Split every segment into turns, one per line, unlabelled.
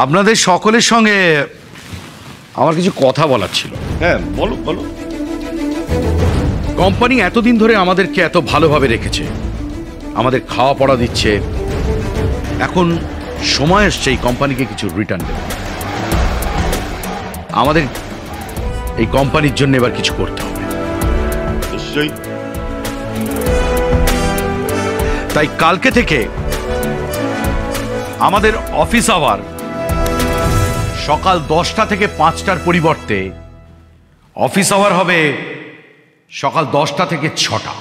আপনাদের সকলের সঙ্গে আমার কিছু কথা বলার ছিল। হ্যাঁ, বলো বলো। কোম্পানি এতদিন ধরে আমাদেরকে এত ভালোভাবে রেখেছে, আমাদের খাওয়া পড়া দিচ্ছে, এখন সময় এসছে এই কোম্পানিকে কিছু রিটার্ন দেবে। আমাদের এই কোম্পানির জন্য এবার কিছু করতে হবে। নিশ্চয়ই। তাই কালকে থেকে আমাদের অফিস আওয়ার সকাল 10টা থেকে 5টার পরিবর্তে অফিস আওয়ার হবে সকাল 10টা থেকে 6টা।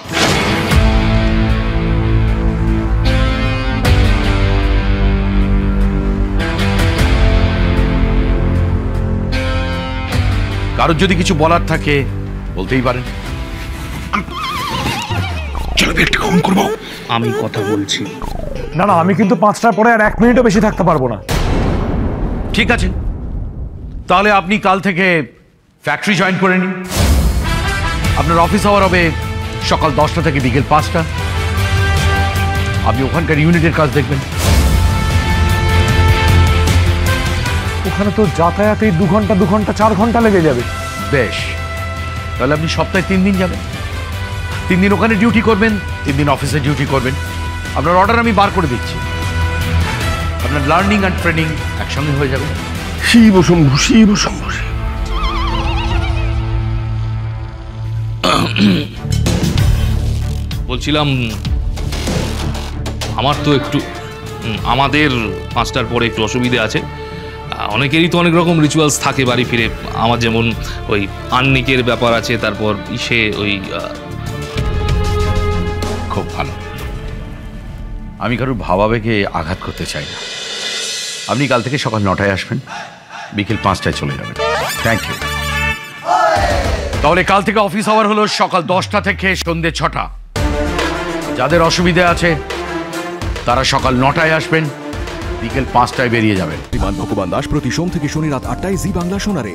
কারোর যদি কিছু বলার থাকে বলতেই পারেন।
আমি কথা বলছি।
না না, আমি কিন্তু 5টার পরে আর 1 মিনিটও বেশি থাকতে পারবো না।
ঠিক আছে, তাহলে আপনি কাল থেকে ফ্যাক্টরি জয়েন করে নিন। আপনার অফিস আওয়ার হবে সকাল 10টা থেকে বিকেল 5টা। আপনি ওখানকার ইউনিটের কাজ দেখবেন।
ওখানে তো যাতায়াতে 2 ঘন্টা 4 ঘন্টা লেগে যাবে।
বেশ, তাহলে আপনি সপ্তাহে 3 দিন যাবেন। 3 দিন ওখানে ডিউটি করবেন, 3 দিন অফিসে ডিউটি করবেন। আপনার অর্ডার আমি বার করে দিচ্ছি। আপনার লার্নিং অ্যান্ড ট্রেনিং একসঙ্গে হয়ে যাবে।
শিব শম্ভু, শিব শম্ভু।
বলছিলাম আমার তো একটু আমাদের 5টার পরে একটু অসুবিধে আছে। অনেকেরই তো অনেক রকম রিচুয়ালস থাকে বাড়ি ফিরে। আমার যেমন ওই আন্নিকের ব্যাপার আছে, তারপর ইসে ওই
খুব ভালো। আমি কারোর ভাবাবেগে আঘাত করতে চাই না। আপনি কাল থেকে সকাল 9টায় আসবেন, বিকেল 5টায় চলে যাবেন। Thank you. তাহলে কাল থেকে অফিস আওয়ার হলো সকাল 10টা থেকে সন্ধ্যে 6টা। যাদের অসুবিধা আছে তারা সকাল 9টায় আসবেন, বিকেল 5টায় বেরিয়ে যাবেন।
বিমান ভগবান দাস প্রতি সোম থেকে শনি রাত 8টায় জি বাংলা সোনারে।